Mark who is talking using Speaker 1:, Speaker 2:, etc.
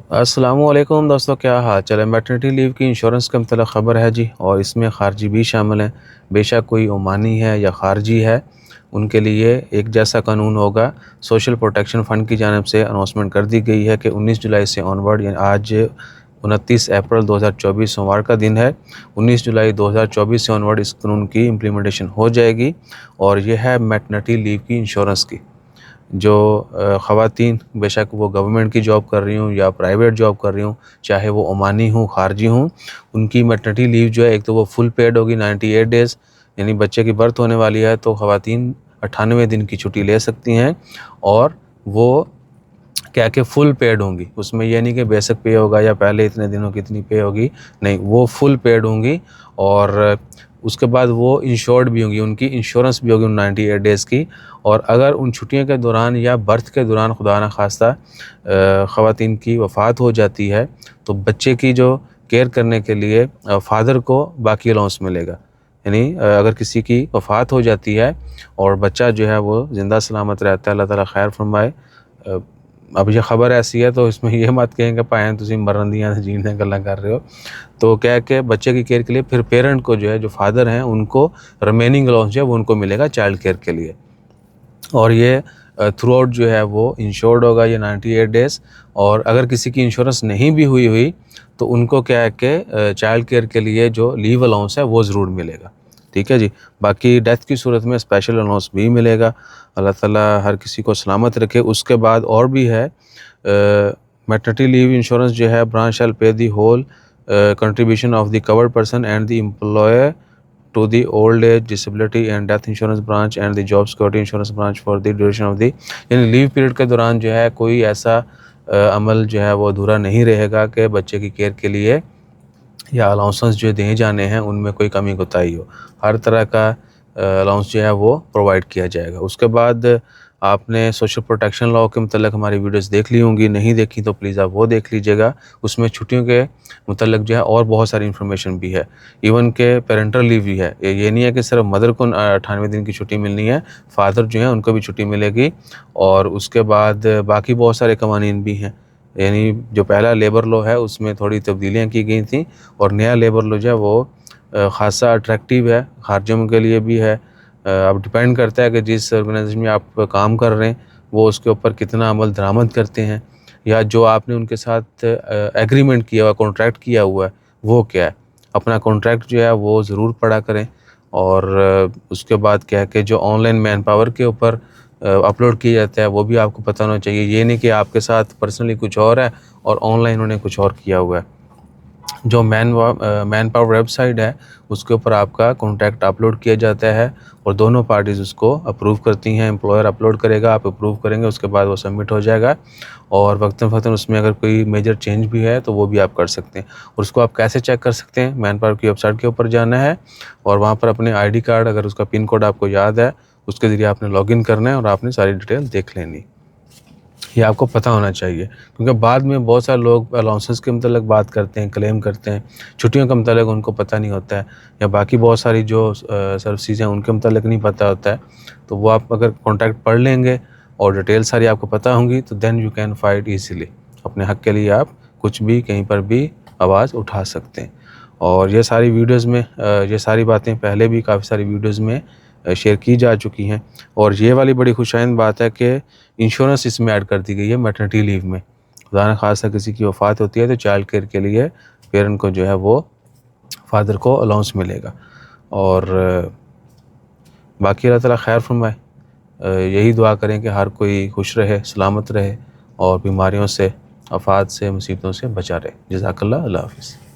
Speaker 1: अस्सलामु अलैकुम दोस्तों, क्या हाल चाल है। मैटरनिटी लीव की इंश्योरेंस के मतलब ख़बर है जी, और इसमें ख़ारजी भी शामिल हैं। बेशक कोई ओमानी है या ख़ारजी है, उनके लिए एक जैसा कानून होगा। सोशल प्रोटेक्शन फ़ंड की जानिब से अनाउंसमेंट कर दी गई है कि 19 जुलाई से ऑनवर्ड, यानी आज 29 अप्रैल 2024 सोमवार का दिन है, 19 जुलाई 2024 से ऑनवर्ड इस कानून की इम्प्लीमेंटेशन हो जाएगी। और यह है मैटरनिटी लीव की इंश्योरेंस की। जो ख़वातीन, बेशक वो गवर्नमेंट की जॉब कर रही हूँ या प्राइवेट जॉब कर रही हूँ, चाहे वो ओमानी हूँ, ख़ारजी हूँ, उनकी मैटरनिटी लीव जो है, एक तो वो फुल पेड होगी 98 डेज़, यानी बच्चे की बर्थ होने वाली है तो ख़वातीन 98 दिन की छुट्टी ले सकती हैं। और वो क्या कि फुल पेड होंगी, उसमें ये नहीं कि बेसिक पे होगा या पहले इतने दिनों की इतनी पे होगी, नहीं, वो फुल पेड होंगी। और उसके बाद वो इंश्योर्ड भी होंगी, उनकी इंश्योरेंस भी होगी उन 98 डेज़ की। और अगर उन छुट्टियों के दौरान या बर्थ के दौरान खुदा न खास्ता ख़वातीन की वफ़ात हो जाती है, तो बच्चे की जो केयर करने के लिए फ़ादर को बाकी अलाउंस मिलेगा। यानी अगर किसी की वफ़ात हो जाती है और बच्चा जो है वो ज़िंदा सलामत रहता है, अल्लाह ताला खैर फरमाए। अब ये ख़बर ऐसी है तो इसमें ये मत कहें कि भाएं तुसीं मरन दियां ते जीण दियां गल्लां कर रहे हो। तो क्या है कि बच्चे की केयर के लिए फिर पेरेंट को जो है, जो फादर हैं, उनको रिमेनिंग अलाउंस जो है वो उनको मिलेगा चाइल्ड केयर के लिए। और ये थ्रू आउट जो है वो इंश्योर्ड होगा ये 98 डेज़। और अगर किसी की इंश्योरेंस नहीं भी हुई तो उनको क्या है कि चाइल्ड केयर के लिए जो लीव अलाउंस है वो ज़रूर मिलेगा। ठीक है जी। बाकी डेथ की सूरत में स्पेशल अलाउंस भी मिलेगा। अल्लाह ताला हर किसी को सलामत रखे। उसके बाद और भी है, मैटरनिटी लीव इंश्योरेंस जो है, branch shall pay the whole contribution of the covered person and the employer to the old age disability and death insurance branch and the job security insurance branch for the duration of the, यानी leave period के दौरान जो है कोई ऐसा अमल जो है वो अधूरा नहीं रहेगा कि बच्चे की केयर के लिए या अलाउंसेस जो दिए जाने हैं उनमें कोई कमी कोताही हो। हर तरह का अलाउंस जो है वो प्रोवाइड किया जाएगा। उसके बाद आपने सोशल प्रोटेक्शन लॉ के मतलब हमारी वीडियोस देख ली होंगी, नहीं देखी तो प्लीज़ आप वो देख लीजिएगा। उसमें छुट्टियों के मतलब जो है और बहुत सारी इन्फॉर्मेशन भी है, इवन के पेरेंटल लीव भी है। ये नहीं है कि सिर्फ मदर को 98 दिन की छुट्टी मिलनी है, फादर जो है उनको भी छुट्टी मिलेगी। और उसके बाद बाकी बहुत सारे कवानीन भी हैं। यानी जो पहला लेबर लॉ है उसमें थोड़ी तब्दीलियाँ की गई थी, और नया लेबर लॉ जो है वो ख़ासा अट्रैक्टिव है, खारजियों के लिए भी है। अब डिपेंड करता है कि जिस ऑर्गेनाइजेशन में आप काम कर रहे हैं वो उसके ऊपर कितना अमल दरामद करते हैं, या जो आपने उनके साथ एग्रीमेंट किया हुआ, कॉन्ट्रैक्ट किया हुआ है, वो क्या है। अपना कॉन्ट्रैक्ट जो है वो ज़रूर पढ़ा करें। और उसके बाद क्या है कि जो ऑनलाइन मैन पावर के ऊपर अपलोड किया जाता है वो भी आपको पता होना चाहिए। ये नहीं कि आपके साथ पर्सनली कुछ और है और ऑनलाइन उन्होंने कुछ और किया हुआ है। जो मैन पावर वेबसाइट है उसके ऊपर आपका कॉन्ट्रैक्ट अपलोड किया जाता है और दोनों पार्टीज़ उसको अप्रूव करती हैं। एम्प्लॉयर अपलोड करेगा, आप अप्रूव करेंगे, उसके बाद वो सबमिट हो जाएगा। और वक्तन फ़ौरन उसमें अगर कोई मेजर चेंज भी है तो वो भी आप कर सकते हैं। और उसको आप कैसे चेक कर सकते हैं, मैन पावर की वेबसाइट के ऊपर जाना है और वहाँ पर अपने ID कार्ड, अगर उसका पिन कोड आपको याद है, उसके ज़रिए आपने लॉगिन करना है और आपने सारी डिटेल देख लेनी। ये आपको पता होना चाहिए, क्योंकि बाद में बहुत सारे लोग अलाउंसेस के मतलब बात करते हैं, क्लेम करते हैं, छुट्टियों के मतलब उनको पता नहीं होता है, या बाकी बहुत सारी जो सर्विसेज हैं उनके मतलब नहीं पता होता है। तो वो आप अगर कॉन्ट्रैक्ट पढ़ लेंगे और डिटेल सारी आपको पता होंगी तो then you can fight easily. अपने हक़ के लिए आप कुछ भी कहीं पर भी आवाज़ उठा सकते हैं। और ये सारी वीडियोज़ में ये सारी बातें पहले भी काफ़ी सारी वीडियोज़ में शेयर की जा चुकी हैं। और ये वाली बड़ी खुशाइंद बात है कि इंश्योरेंस इसमें ऐड कर दी गई है मैटरनिटी लीव में। खुदा न खास्ता किसी की वफ़ात होती है तो चाइल्ड केयर के लिए पेरेंट को जो है वो फादर को अलाउंस मिलेगा। और बाकी अल्लाह ताला खैर फरमाए। यही दुआ करें कि हर कोई खुश रहे, सलामत रहे और बीमारियों से, आफ़ात से, मुसीबतों से बचा रहे। जज़ाकल्लाह, अल्लाह हाफ़िज़।